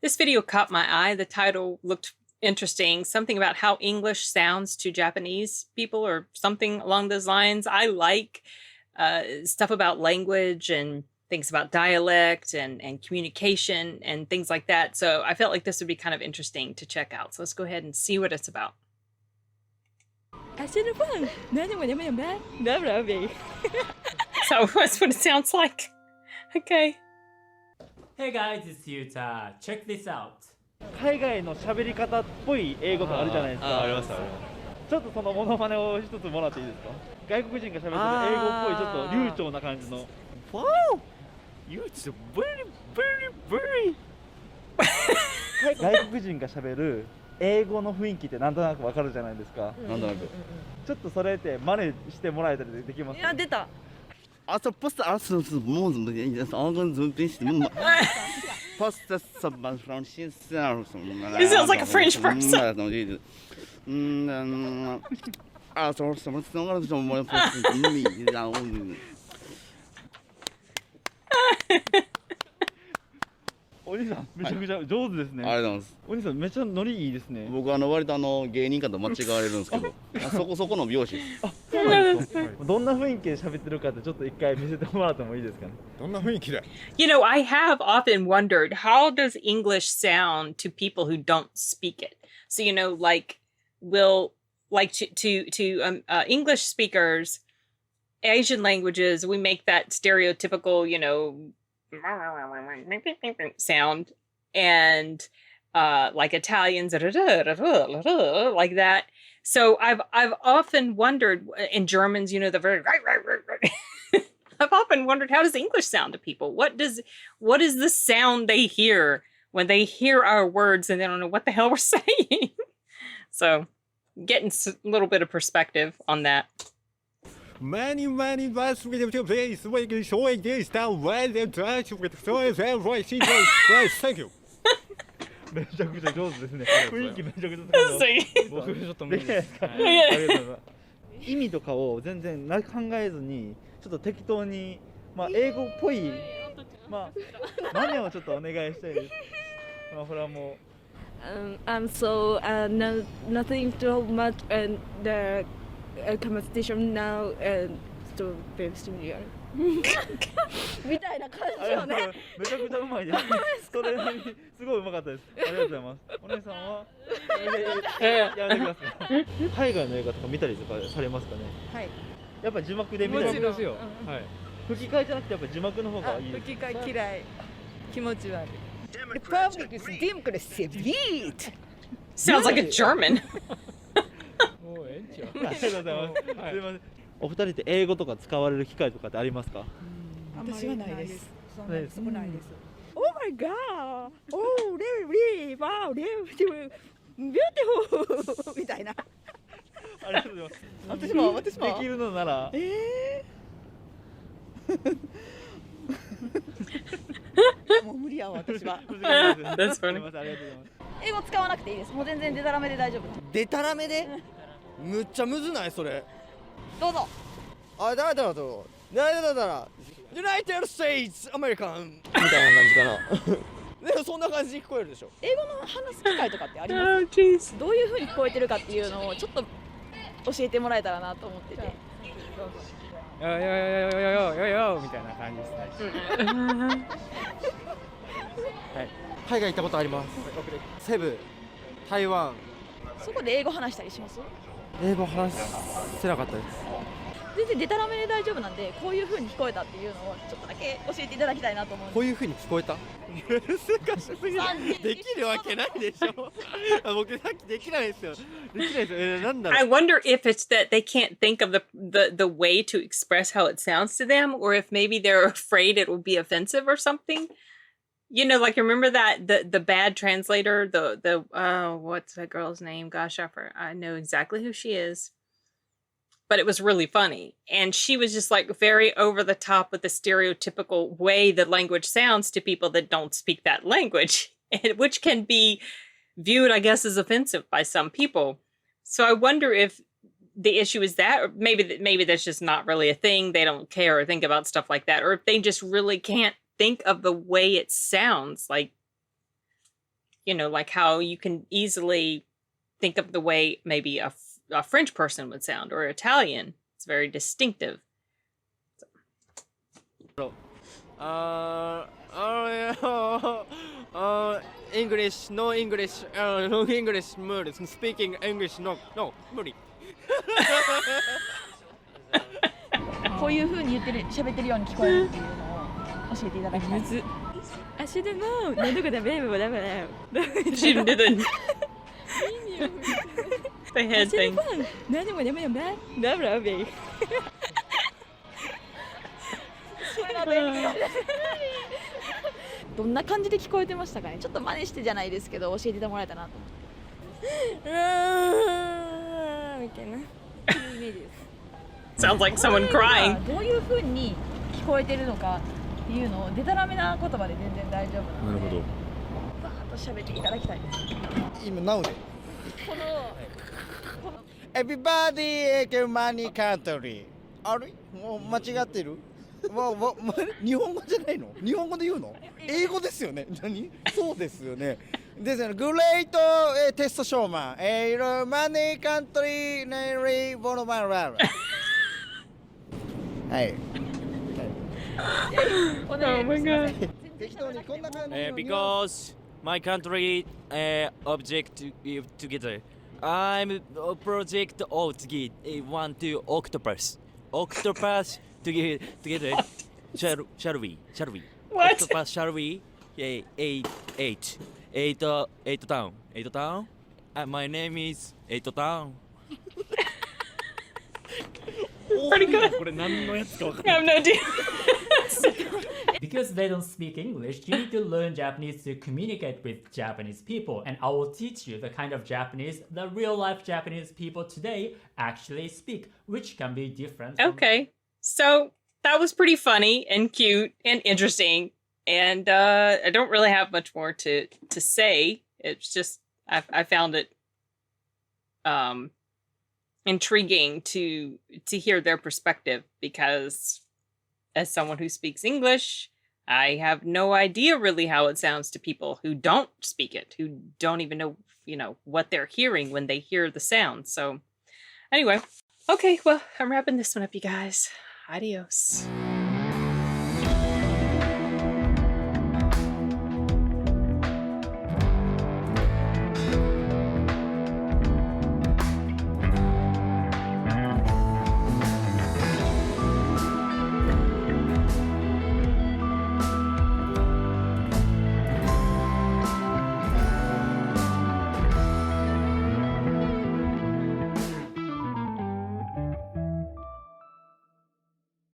This video caught my eye. The title looked interesting. Something about how English sounds to Japanese people or something along those lines. I like stuff about language and things about dialect and communication and things like that. So I felt like this would be kind of interesting to check out. So let's go ahead and see what it's about. So that's what it sounds like. Okay. Hey guys, it's Yuta. Check this out. 海外の喋り方っぽい英語とかあるじゃないですか。ありました。ちょっとそのモノマネを一つもらっていいですか。外国人が喋ってる英語っぽいちょっと流暢な感じの。Wow! It's very, very, very. 外国人が喋る英語の雰囲気ってなんとなくわかるじゃないですか。なんとなく。ちょっとそれって真似してもらえたりできますか。いや出た。Also posta also muss das Augen so ein bisschen posta someone from It sounds like a French person. Also someone from me. お兄さんめちゃくちゃ上手ですね。ありがとうございます。お兄さんめっちゃノリいいですね。僕割と芸人かと間違われるんですけど、そこの美容師。あ、そうなんですか。どんな雰囲気で喋ってるかってちょっと一回見せてもらってもいいですかね。どんな雰囲気で。You know, I have often wondered, how does English sound to people who don't speak it? So, you know, like English speakers, Asian languages, we make that stereotypical, you know, sound, and like Italians like that. So I've often wondered, in Germans, you know, the very I've often wondered, how does English sound to people? What is the sound they hear when they hear our words and they don't know what the hell we're saying? So getting a little bit of perspective on that. Many bus with the place where you show this down where they try to with so as right. Thank you. めちゃくちゃ上手ですね。雰囲気めちゃくちゃ高い。僕ちょっと無理ですか。ありがとうございます。意味とかを全然考えずにちょっと適当にまあ英語っぽいまあ真似をちょっとお願いしたいです。まあこれはもう。So nothing too much and the competition now and to very similar. みたいな感じよね。めちゃくちゃうまいです。それすごいうまかったです。ありがとうございます。お姉さんはやめてください。海外の映画とか見たりとかされますかね。はい。やっぱ字幕で見たりですよ。はい。吹き替えじゃなくてやっぱ字幕の方がいい。吹き替え嫌い。気持ち悪い。Republic is democracy beat. Sounds like a German. もうええんちゃう。ありがとうございます。すいません。お二人って英語とか使われる機会とかってありますか？私はないです。そうないです。Oh my god! Oh, really? Wow, beautiful! みたいな。ありがとうございます。私も。できるのなら。もう無理やわ私は。That's funny. 英語使わなくていいです。もう全然デタラメで大丈夫。デタラメで？むっちゃむずないそれ。どうぞ。あ、だらUnited States American みたいな感じかな。でもそんな感じに聞こえるでしょ。英語の話す機会とかってあります？どういう風に聞こえてるかっていうのをちょっと教えてもらえたらなと思ってて。よみたいな感じですね。はい。海外行ったことあります。セブ、台湾。そこで英語話したりします？英語話せなかったです。全然デタラメで大丈夫なんで、こういう風に聞こえたっていうのをちょっとだけ教えていただきたいなと思うんで。こういう風に聞こえた？難しすぎる。できるわけないでしょ。僕さっきできないですよ。できないですよ。なんだろう。I wonder if it's that they can't think of the way to express how it sounds to them, or if maybe they're afraid it will be offensive or something. You know, like remember that the bad translator, the what's that girl's name? Gosh, I know exactly who she is. But it was really funny. And she was just like very over the top with the stereotypical way the language sounds to people that don't speak that language, which can be viewed, I guess, as offensive by some people. So I wonder if the issue is that, or maybe that's just not really a thing. They don't care or think about stuff like that. Or if they just really can't think of the way it sounds. Like, you know, like how you can easily think of the way maybe a French person would sound or Italian. It's very distinctive. English, no English, no English, 無理 speaking English, no, 無理こういう風に喋ってるように聞こえるっていうのを教えていただきたい。むず。足でも何とかダメもダメだよ。She did the head thing. 何でもダメよね。ダメだべ。どんな感じで聞こえてましたかね。ちょっと真似してじゃないですけど教えてもらえたなと思って。みたいな。イメージです。Sounds like someone crying. どういう風に聞こえてるのかっていうのをデタラメな言葉で全然大丈夫なので。なるほど。バーッと喋っていただきたいです。今 now でこの Everybody money country あれもう間違ってる日本語じゃないの日本語で言うの英語ですよね何そうですよねですよねグレートテストショーマンマネーカントリーネリーボロマンラーはい Oh my god. 適当にこんな感じ Because my country object together. I'm a project of want to octopus together. Shall we? What? Octopus, shall we? Eight down. My name is 8down. Pretty good. これ何のやつか分かん I ない have no idea. Because they don't speak English, you need to learn Japanese to communicate with Japanese people. And I will teach you the kind of Japanese the real life Japanese people today actually speak, which can be different. Okay. So that was pretty funny and cute and interesting. And I don't really have much more to say. It's just I found it intriguing to hear their perspective, because as someone who speaks English, I have no idea really how it sounds to people who don't speak it, who don't even know, you know, what they're hearing when they hear the sound. So anyway, okay, well, I'm wrapping this one up, you guys. Adios.